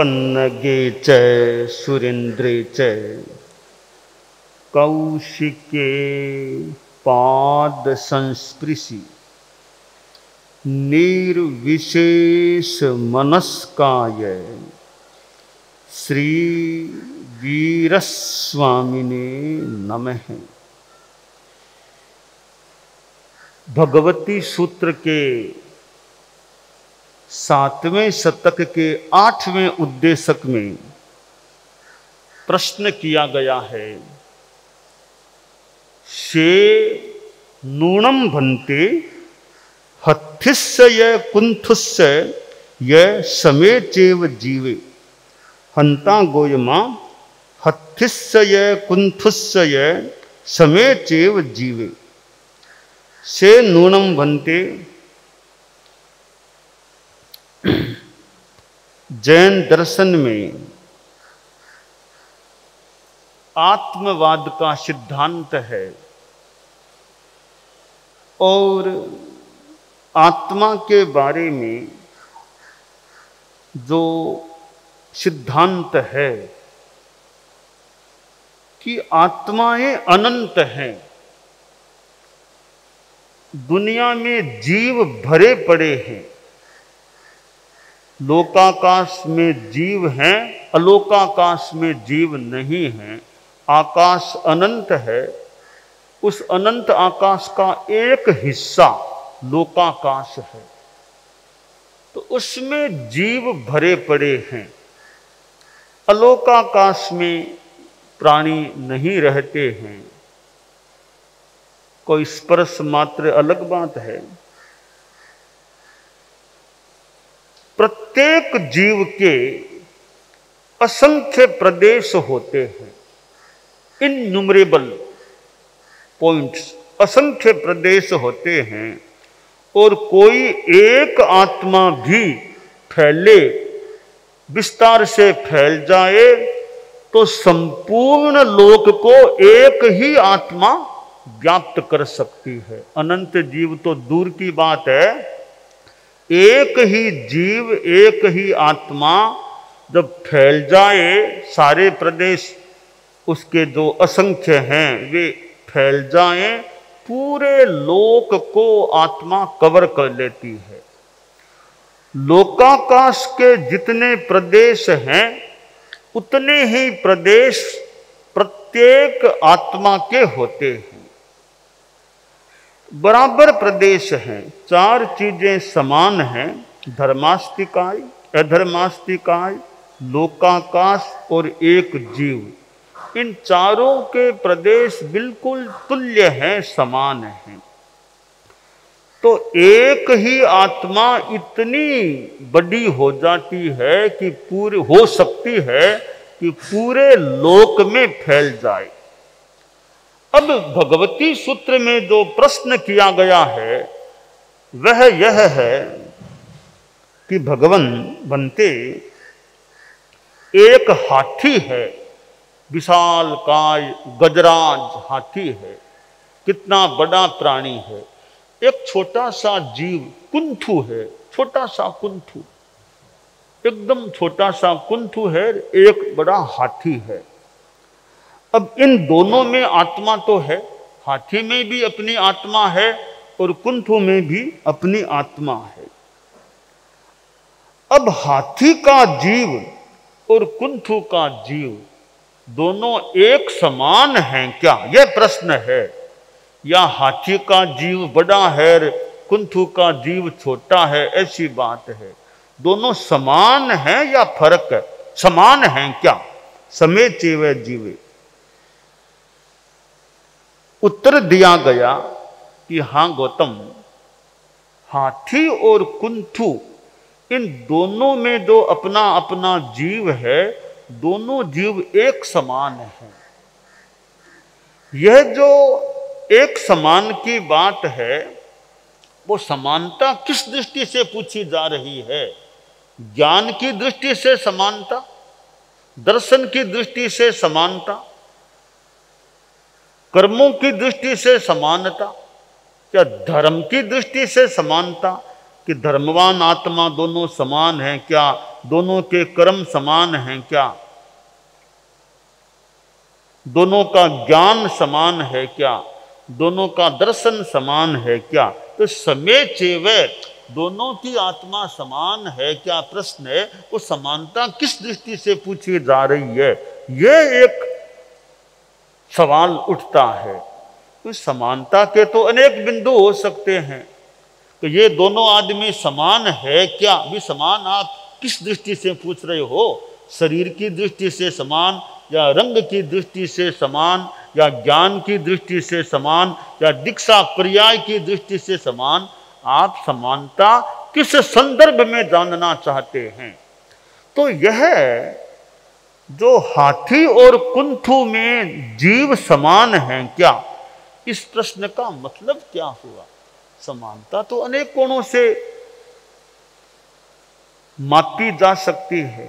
पन्नगे च सुरेन्द्रे च कौशिके पाद संस्पृशि निर्विशेष मनस्काय श्री वीरस्वामिने नमः। भगवती सूत्र के 7वें शतक के 8वें उद्देशक में प्रश्न किया गया है। शे नूनम भन्ते हथिस्य य कुंथुस्य य समेचेव जीवे हंता गोयमा हथिस्य य कुंथुस्य य समेचेव जीवे। से नूनम भन्ते जैन दर्शन में आत्मवाद का सिद्धांत है और आत्मा के बारे में जो सिद्धांत है कि आत्माएं अनंत हैं। दुनिया में जीव भरे पड़े हैं। लोकाकाश में जीव हैं, अलोकाकाश में जीव नहीं हैं। आकाश अनंत है, उस अनंत आकाश का एक हिस्सा लोकाकाश है, तो उसमें जीव भरे पड़े हैं। अलोकाकाश में प्राणी नहीं रहते हैं। कोई स्पर्श मात्र अलग बात है। प्रत्येक जीव के असंख्य प्रदेश होते हैं, इनन्यूमरेबल पॉइंट्स, असंख्य प्रदेश होते हैं। और कोई एक आत्मा भी फैले, विस्तार से फैल जाए तो संपूर्ण लोक को एक ही आत्मा व्याप्त कर सकती है। अनंत जीव तो दूर की बात है, एक ही जीव, एक ही आत्मा जब फैल जाए, सारे प्रदेश उसके जो असंख्य हैं वे फैल जाएं, पूरे लोक को आत्मा कवर कर लेती है। लोकाकाश के जितने प्रदेश हैं उतने ही प्रदेश प्रत्येक आत्मा के होते हैं। बराबर प्रदेश हैं। 4 चीजें समान हैं, धर्मास्तिकाय, अधर्मास्तिकाय, लोकाकाश और एक जीव। इन चारों के प्रदेश बिल्कुल तुल्य हैं, समान हैं। तो एक ही आत्मा इतनी बड़ी हो जाती है कि पूरे हो सकती है कि पूरे लोक में फैल जाए। अब भगवती सूत्र में जो प्रश्न किया गया है वह यह है कि भगवान बनते एक हाथी है, विशालकाय गजराज हाथी है। कितना बड़ा प्राणी है। एक छोटा सा जीव कुंथु है, छोटा सा कुंथु, एकदम छोटा सा कुंथु है, एक बड़ा हाथी है। अब इन दोनों में आत्मा तो है, हाथी में भी अपनी आत्मा है और कुंथु में भी अपनी आत्मा है। अब हाथी का जीव और कुंथु का जीव दोनों एक समान हैं क्या, यह प्रश्न है। या हाथी का जीव बड़ा है, कुंथु का जीव छोटा है, ऐसी बात है। दोनों समान हैं या फर्क है? समान हैं क्या? समेचेव जीवे। उत्तर दिया गया कि हाँ गौतम, हाथी और कुंथु इन दोनों में जो अपना अपना जीव है, दोनों जीव एक समान हैं। यह जो एक समान की बात है, वो समानता किस दृष्टि से पूछी जा रही है? ज्ञान की दृष्टि से समानता, दर्शन की दृष्टि से समानता, कर्मों की दृष्टि से समानता, क्या धर्म की दृष्टि से समानता कि धर्मवान आत्मा दोनों समान हैं? क्या दोनों के कर्म समान हैं क्या? दोनों का ज्ञान समान है क्या? दोनों का दर्शन समान है क्या? तो समय चेवे, दोनों की आत्मा समान है क्या प्रश्न है, वो समानता किस दृष्टि से पूछी जा रही है, ये एक सवाल उठता है। तो समानता के तो अनेक बिंदु हो सकते हैं। तो ये दोनों आदमी समान है क्या, भी समान आप किस दृष्टि से पूछ रहे हो? शरीर की दृष्टि से समान, या रंग की दृष्टि से समान, या ज्ञान की दृष्टि से समान, या दीक्षा पर्याय की दृष्टि से समान? आप समानता किस संदर्भ में जानना चाहते हैं? तो यह जो हाथी और कुंथू में जीव समान हैं क्या, इस प्रश्न का मतलब क्या हुआ? समानता तो अनेक कोणों से मापी जा सकती है।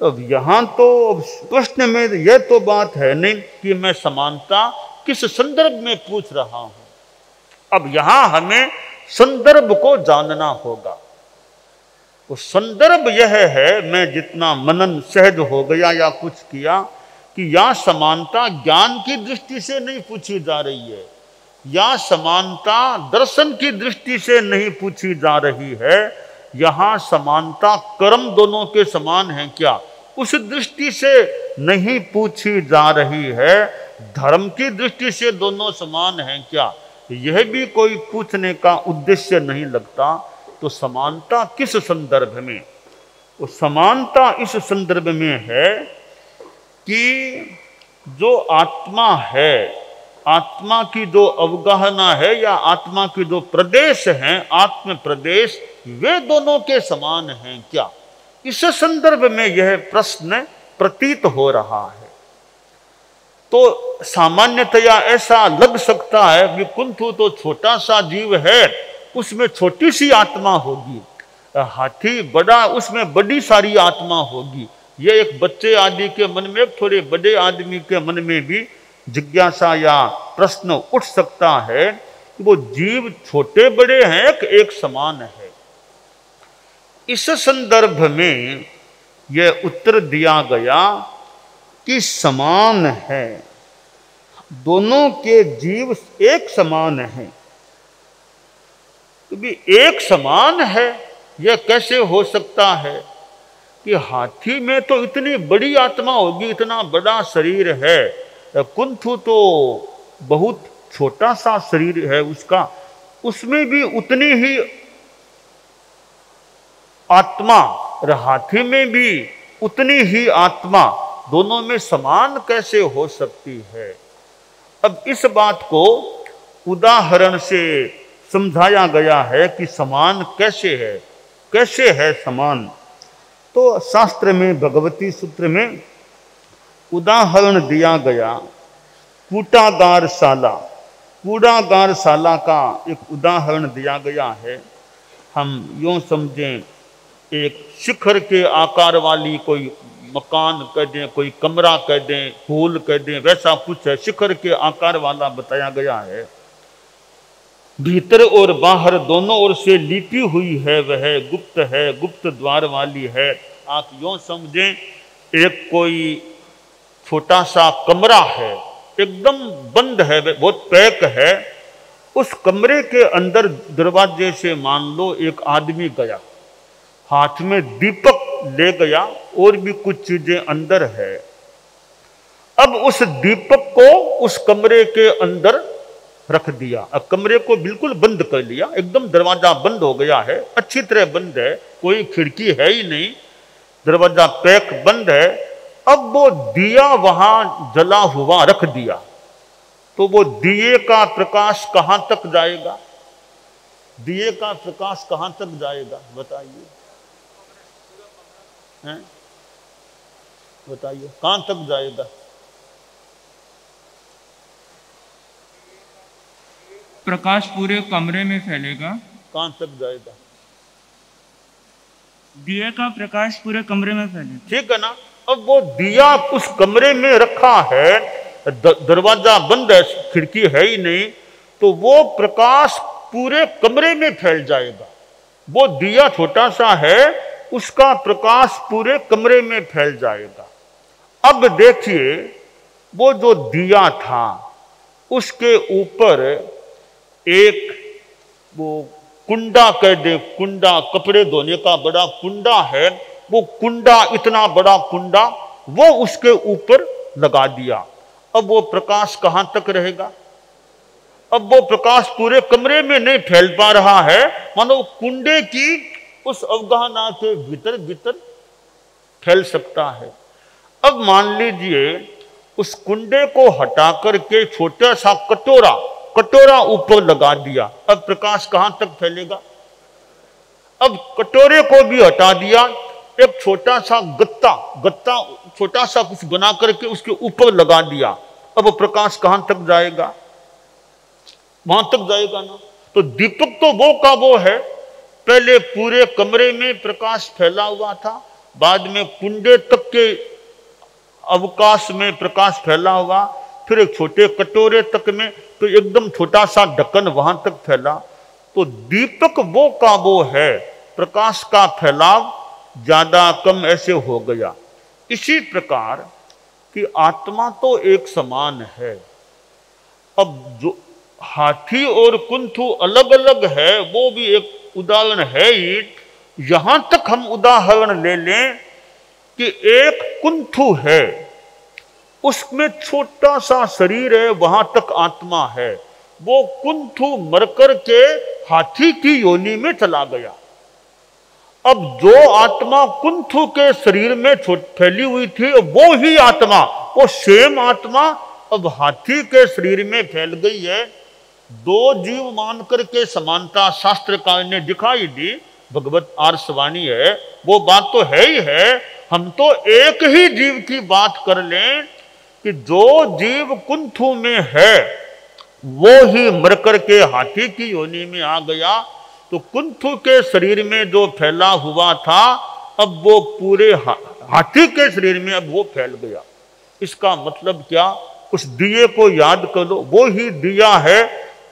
तो अब यहां तो प्रश्न में यह तो बात है नहीं कि मैं समानता किस संदर्भ में पूछ रहा हूं। अब यहां हमें संदर्भ को जानना होगा। तो संदर्भ यह है, मैं जितना मनन सहज हो गया या कुछ किया, कि यह समानता ज्ञान की दृष्टि से नहीं पूछी जा रही है, या समानता दर्शन की दृष्टि से नहीं पूछी जा रही है, यहां समानता कर्म दोनों के समान हैं क्या, उस दृष्टि से नहीं पूछी जा रही है, धर्म की दृष्टि से दोनों समान हैं क्या, यह भी कोई पूछने का उद्देश्य नहीं लगता। तो समानता किस संदर्भ में? वो समानता इस संदर्भ में है कि जो आत्मा है, आत्मा की जो अवगाहना है या आत्मा की जो प्रदेश हैं, आत्म प्रदेश, वे दोनों के समान हैं क्या, इस संदर्भ में यह प्रश्न प्रतीत हो रहा है। तो सामान्यतया ऐसा लग सकता है कि कुंथू तो छोटा सा जीव है, उसमें छोटी सी आत्मा होगी, हाथी बड़ा, उसमें बड़ी सारी आत्मा होगी। ये एक बच्चे आदि के मन में, थोड़े बड़े आदमी के मन में भी जिज्ञासा या प्रश्न उठ सकता है कि वो जीव छोटे बड़े हैं कि एक समान है। इस संदर्भ में यह उत्तर दिया गया कि समान है, दोनों के जीव एक समान हैं। तो भी एक समान है, यह कैसे हो सकता है कि हाथी में तो इतनी बड़ी आत्मा होगी, इतना बड़ा शरीर है, कुंथू तो बहुत छोटा सा शरीर है उसका, उसमें भी उतनी ही आत्मा, और हाथी में भी उतनी ही आत्मा, दोनों में समान कैसे हो सकती है? अब इस बात को उदाहरण से समझाया गया है कि समान कैसे है, कैसे है समान। तो शास्त्र में भगवती सूत्र में उदाहरण दिया गया, कूटागार शाला, कूड़ागार शाला का एक उदाहरण दिया गया है। हम यूँ समझें, एक शिखर के आकार वाली कोई मकान कह दें, कोई कमरा कह दें, हॉल कह दें, वैसा कुछ है, शिखर के आकार वाला बताया गया है। भीतर और बाहर दोनों ओर से लिपी हुई है, वह गुप्त है, गुप्त द्वार वाली है। आप यूँ समझें, एक कोई छोटा सा कमरा है, एकदम बंद है, बहुत पैक है। उस कमरे के अंदर दरवाजे से मान लो एक आदमी गया, हाथ में दीपक ले गया, और भी कुछ चीजें अंदर है। अब उस दीपक को उस कमरे के अंदर रख दिया, अब कमरे को बिल्कुल बंद कर लिया, एकदम दरवाजा बंद हो गया है, अच्छी तरह बंद है, कोई खिड़की है ही नहीं, दरवाजा पैक बंद है। अब वो दिया वहां जला हुआ रख दिया, तो वो दिए का प्रकाश कहां तक जाएगा? दिए का प्रकाश कहां तक जाएगा बताइए, बताइए कहां तक जाएगा? प्रकाश पूरे कमरे में फैलेगा। कहां तक जाएगा? दिए का प्रकाश पूरे कमरे में फैलेगा, ठीक है ना। अब वो दिया उस कमरे में रखा है, दरवाजा बंद है, खिड़की है ही नहीं, तो वो प्रकाश पूरे कमरे में फैल जाएगा। वो दिया छोटा सा है, उसका प्रकाश पूरे कमरे में फैल जाएगा। अब देखिए, वो जो दिया था उसके ऊपर एक वो कुंडा कह दे, कुंडा कपड़े धोने का बड़ा कुंडा है, वो कुंडा, इतना बड़ा कुंडा वो उसके ऊपर लगा दिया। अब वो प्रकाश कहां तक रहेगा? अब वो प्रकाश पूरे कमरे में नहीं फैल पा रहा है, मानो कुंडे की उस अवगाहना के भीतर भीतर फैल सकता है। अब मान लीजिए उस कुंडे को हटा करके छोटा सा कटोरा ऊपर लगा दिया, अब प्रकाश कहां तक फैलेगा? अब कटोरे को भी हटा दिया, एक छोटा सा गत्ता छोटा सा कुछ बना करके उसके ऊपर लगा दिया, अब प्रकाश कहां तक जाएगा? वहां तक जाएगा ना। तो दीपक तो वो का वो है, पहले पूरे कमरे में प्रकाश फैला हुआ था, बाद में कुंडे तक के अवकाश में प्रकाश फैला हुआ, फिर एक छोटे कटोरे तक में, तो एकदम छोटा सा ढक्कन वहां तक फैला। तो दीपक वो का वो है, प्रकाश का फैलाव ज्यादा कम ऐसे हो गया। इसी प्रकार कि आत्मा तो एक समान है। अब जो हाथी और कुंथु अलग अलग है, वो भी एक उदाहरण है ही। यहां तक हम उदाहरण ले लें कि एक कुंथु है, उसमें छोटा सा शरीर है, वहां तक आत्मा है। वो कुंथु मरकर के हाथी की योनि में चला गया। अब जो आत्मा कुंथु के शरीर में फैली हुई थी, वो ही आत्मा, वो सेम आत्मा अब हाथी के शरीर में फैल गई है। दो जीव मान करके समानता शास्त्रकार ने दिखाई दी, भगवत आर्षवाणी है, वो बात तो है ही है। हम तो एक ही जीव की बात कर लें कि जो जीव कुंथु में है वो ही मर करके हाथी की योनि में आ गया। तो कुंथु के शरीर में जो फैला हुआ था, अब वो पूरे हाथी के शरीर में अब वो फैल गया। इसका मतलब क्या? उस दिए को याद करो, वो ही दिया है,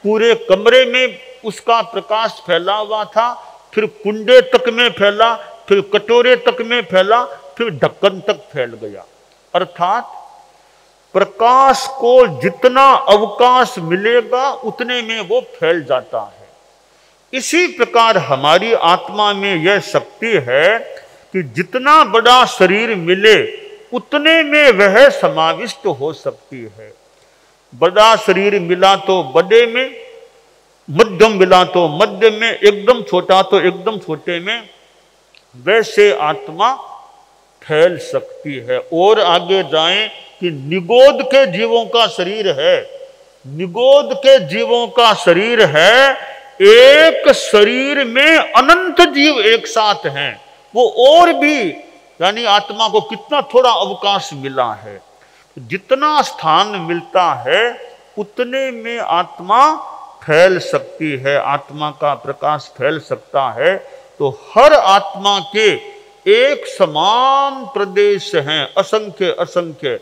पूरे कमरे में उसका प्रकाश फैला हुआ था, फिर कुंडे तक में फैला, फिर कटोरे तक में फैला, फिर ढक्कन तक फैल गया। अर्थात प्रकाश को जितना अवकाश मिलेगा उतने में वो फैल जाता है। इसी प्रकार हमारी आत्मा में यह शक्ति है कि जितना बड़ा शरीर मिले उतने में वह समाविष्ट हो सकती है। बड़ा शरीर मिला तो बड़े में, मध्यम मिला तो मध्य में, एकदम छोटा तो एकदम छोटे में, वैसे आत्मा फैल सकती है। और आगे जाएं कि निगोद के जीवों का शरीर है, निगोद के जीवों का शरीर है, एक शरीर में अनंत जीव एक साथ हैं। वो और भी, यानी आत्मा को कितना थोड़ा अवकाश मिला है, जितना स्थान मिलता है उतने में आत्मा फैल सकती है, आत्मा का प्रकाश फैल सकता है। तो हर आत्मा के एक समान प्रदेश हैं, असंख्य असंख्य।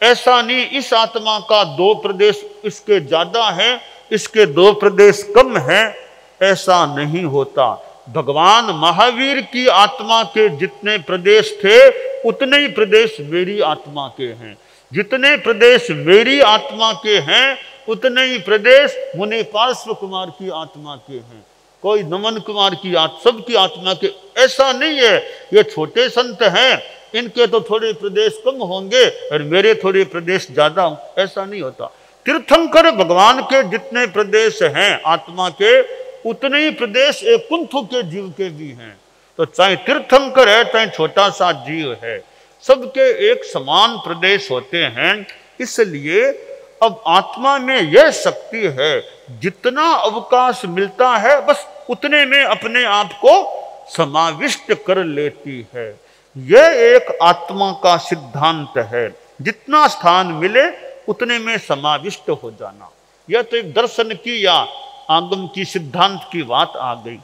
ऐसा नहीं इस आत्मा का 2 प्रदेश इसके ज्यादा है, इसके 2 प्रदेश कम हैं, ऐसा नहीं होता। भगवान महावीर की आत्मा के जितने प्रदेश थे उतने ही प्रदेश मेरी आत्मा के हैं, जितने प्रदेश मेरी आत्मा के हैं उतने ही प्रदेश मुनि पार्श्व कुमार की आत्मा के हैं। कोई नमन कुमार की सबकी आत्मा के ऐसा नहीं है। ये छोटे संत हैं, इनके तो थोड़े प्रदेश कम होंगे और मेरे थोड़े प्रदेश ज्यादा, ऐसा नहीं होता। तीर्थंकर भगवान के जितने प्रदेश हैं आत्मा के, उतने ही प्रदेश एक कुंथु के जीव के भी हैं। तो चाहे तीर्थंकर है चाहे छोटा सा जीव है, सबके एक समान प्रदेश होते हैं। इसलिए अब आत्मा में यह शक्ति है, जितना अवकाश मिलता है बस उतने में अपने आप को समाविष्ट कर लेती है। यह एक आत्मा का सिद्धांत है, जितना स्थान मिले उतने में समाविष्ट हो जाना। यह तो एक दर्शन की या आगम की सिद्धांत की बात आ गई।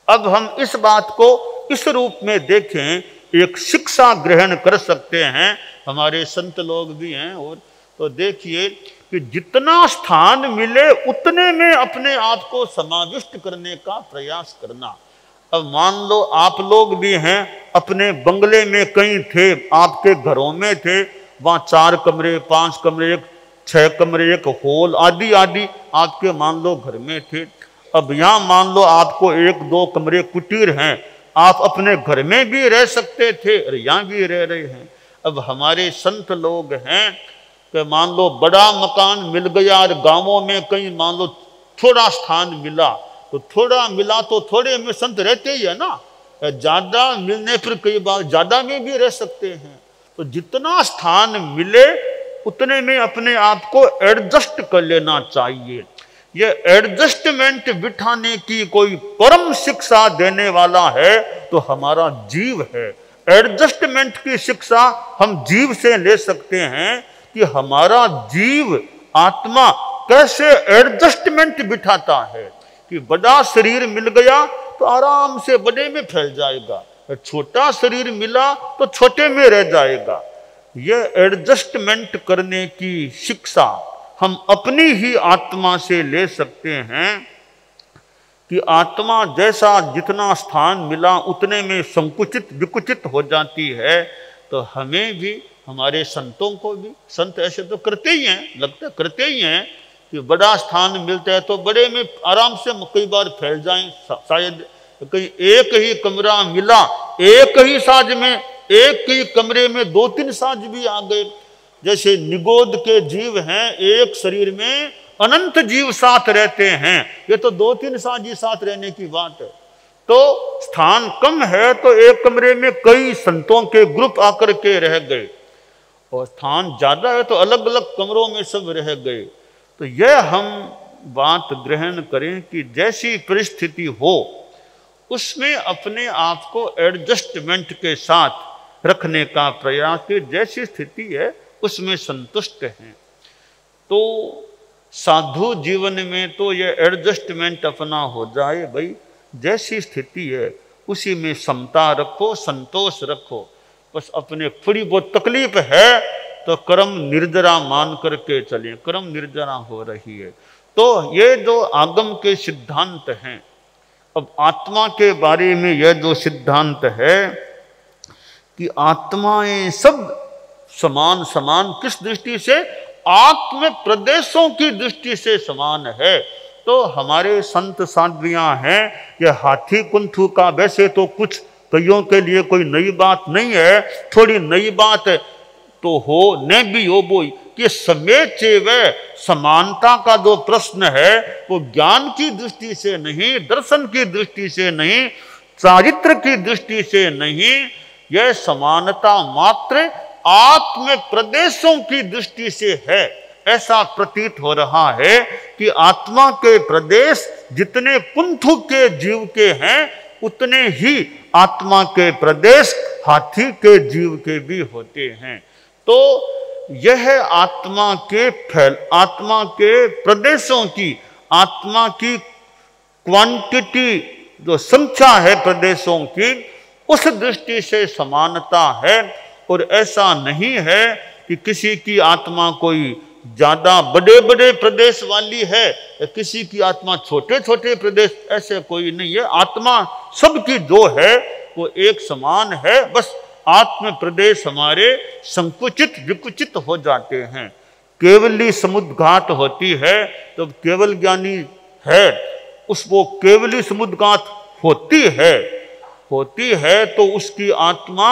अब हम इस बात को इस रूप में देखें, एक शिक्षा ग्रहण कर सकते हैं, हमारे संत लोग भी हैं। और तो देखिए कि जितना स्थान मिले उतने में अपने आप को समाविष्ट करने का प्रयास करना। अब मान लो आप लोग भी हैं, अपने बंगले में कहीं थे, आपके घरों में थे, वहाँ 4 कमरे 5 कमरे 6 कमरे एक हॉल आदि आदि आपके मान लो घर में थे। अब यहाँ मान लो आपको 1-2 कमरे कुटीर हैं, आप अपने घर में भी रह सकते थे और यहाँ भी रह रहे हैं। अब हमारे संत लोग हैं कि मान लो बड़ा मकान मिल गया और गांवों में कहीं मान लो थोड़ा स्थान मिला, तो थोड़ा मिला तो थोड़े में संत रहते ही है ना, ज्यादा मिलने पर कई बार ज्यादा में भी रह सकते हैं। तो जितना स्थान मिले उतने में अपने आप को एडजस्ट कर लेना चाहिए। ये एडजस्टमेंट बिठाने की कोई परम शिक्षा देने वाला है तो हमारा जीव है। एडजस्टमेंट की शिक्षा हम जीव से ले सकते हैं कि हमारा जीव आत्मा कैसे एडजस्टमेंट बिठाता है कि बड़ा शरीर मिल गया तो आराम से बड़े में फैल जाएगा, छोटा शरीर मिला तो छोटे में रह जाएगा। यह एडजस्टमेंट करने की शिक्षा हम अपनी ही आत्मा से ले सकते हैं कि आत्मा जैसा जितना स्थान मिला उतने में संकुचित विकुचित हो जाती है। तो हमें भी, हमारे संतों को भी, संत ऐसे तो करते ही हैं, लगता करते ही हैं कि बड़ा स्थान मिलता है तो बड़े में आराम से कई बार फैल जाएं। शायद कहीं एक ही कमरा मिला, एक ही साज में, एक ही कमरे में 2-3 साज भी आ गए। जैसे निगोद के जीव हैं, एक शरीर में अनंत जीव साथ रहते हैं, ये तो 2-3 साज ही साथ रहने की बात है। तो स्थान कम है तो एक कमरे में कई संतों के ग्रुप आकर के रह गए, और स्थान ज्यादा है तो अलग अलग कमरों में सब रह गए। तो यह हम बात ग्रहण करें कि जैसी परिस्थिति हो उसमें अपने आप को एडजस्टमेंट के साथ रखने का प्रयास, कि जैसी स्थिति है उसमें संतुष्ट हैं। तो साधु जीवन में तो ये एडजस्टमेंट अपना हो जाए, भाई जैसी स्थिति है उसी में समता रखो, संतोष रखो। बस अपने थोड़ी बहुत तकलीफ है तो कर्म निर्जरा मान करके चलें, कर्म निर्जरा हो रही है। तो ये जो आगम के सिद्धांत हैं, अब आत्मा के बारे में यह जो सिद्धांत है कि आत्माएं सब समान समान, किस दृष्टि से? आत्म प्रदेशों की दृष्टि से समान है। तो हमारे संत साध्वियां हैं, यह हाथी कुंथू का वैसे तो कुछ कईयों के लिए कोई नई बात नहीं है, थोड़ी नई बात तो हो न भी हो वो कि समेचे व समानता का जो प्रश्न है वो ज्ञान की दृष्टि से नहीं, दर्शन की दृष्टि से नहीं, चारित्र की दृष्टि से नहीं, यह समानता मात्र आत्म प्रदेशों की दृष्टि से है। ऐसा प्रतीत हो रहा है कि आत्मा के प्रदेश जितने कुंथु के जीव के हैं उतने ही आत्मा के प्रदेश हाथी के जीव के भी होते हैं। तो यह आत्मा के प्रदेशों की, आत्मा की क्वांटिटी जो संख्या है प्रदेशों की, उस दृष्टि से समानता है। और ऐसा नहीं है कि किसी की आत्मा कोई ज्यादा बड़े बड़े प्रदेश वाली है या किसी की आत्मा छोटे छोटे प्रदेश, ऐसे कोई नहीं है। आत्मा सबकी जो है वो एक समान है, बस आत्म प्रदेश हमारे संकुचित विकुचित हो जाते हैं। केवली समुद्र घाट होती है तो केवल ज्ञानी है, वो केवली समुद्र घाट होती है तो उसकी आत्मा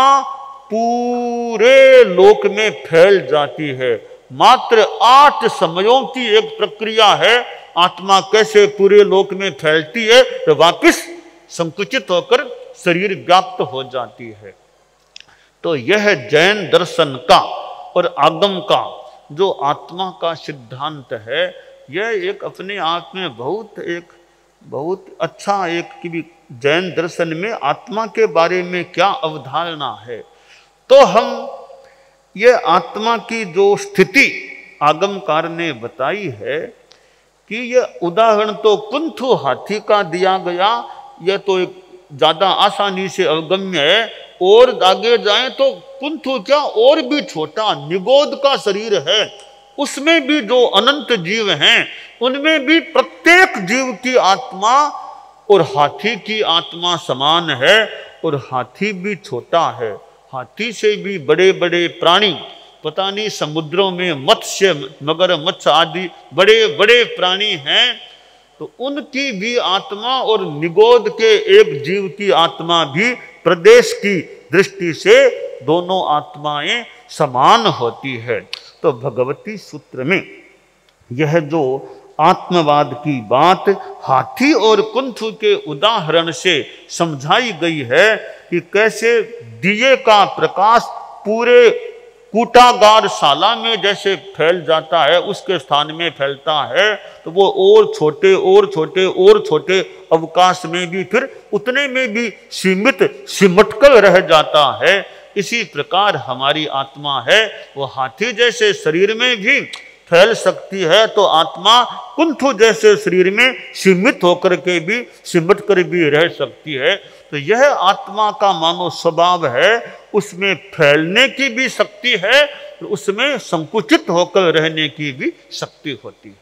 पूरे लोक में फैल जाती है। मात्र 8 समयों की एक प्रक्रिया है, आत्मा कैसे पूरे लोक में फैलती है तो वापस संकुचित होकर शरीर व्याप्त हो जाती है। तो यह जैन दर्शन का और आगम का जो आत्मा का सिद्धांत है, यह एक अपने आप में बहुत अच्छा एक कि जैन दर्शन में आत्मा के बारे में क्या अवधारणा है। तो हम ये आत्मा की जो स्थिति आगमकार ने बताई है कि यह उदाहरण तो कुंथु हाथी का दिया गया, यह तो एक ज्यादा आसानी से अवगम्य है। और आगे जाएं तो कुंथु क्या और भी छोटा निगोद का शरीर है, उसमें भी जो अनंत जीव हैं उनमें भी प्रत्येक जीव की आत्मा और हाथी की आत्मा समान है और हाथी भी छोटा है। हाथी से भी बड़े बड़े प्राणी, पता नहीं समुद्रों में मत्स्य, मगरमच्छ आदि बड़े बड़े प्राणी हैं, तो उनकी भी आत्मा और निगोद के एक जीव की आत्मा भी प्रदेश की दृष्टि से दोनों आत्माएं समान होती है। तो भगवती सूत्र में यह जो आत्मवाद की बात हाथी और कुंथु के उदाहरण से समझाई गई है कि कैसे दिए का प्रकाश पूरे कूटागार शाला में जैसे फैल जाता है, उसके स्थान में फैलता है, तो वो और छोटे और छोटे और छोटे अवकाश में भी फिर उतने में भी सीमित सिमटकर रह जाता है। इसी प्रकार हमारी आत्मा है, वो हाथी जैसे शरीर में भी फैल सकती है, तो आत्मा कुंथु जैसे शरीर में सीमित होकर के भी सिमट कर भी रह सकती है। तो यह आत्मा का मानो स्वभाव है, उसमें फैलने की भी शक्ति है, उसमें संकुचित होकर रहने की भी शक्ति होती है।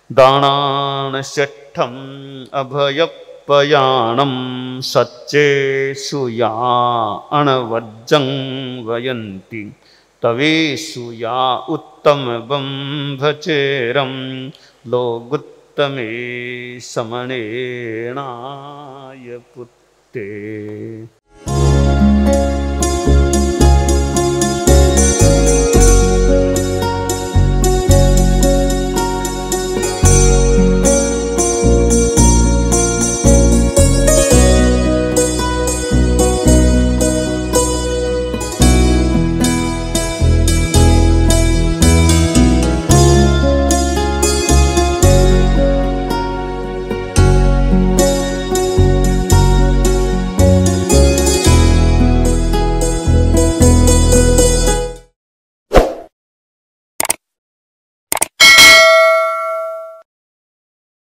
दानान शठम अभयपयाणम सच्चे सुया अणवज्जं वयंती तवेषु या उत्तम बंभचेरम लोगुत्तमे समणेणाय पुत्ते।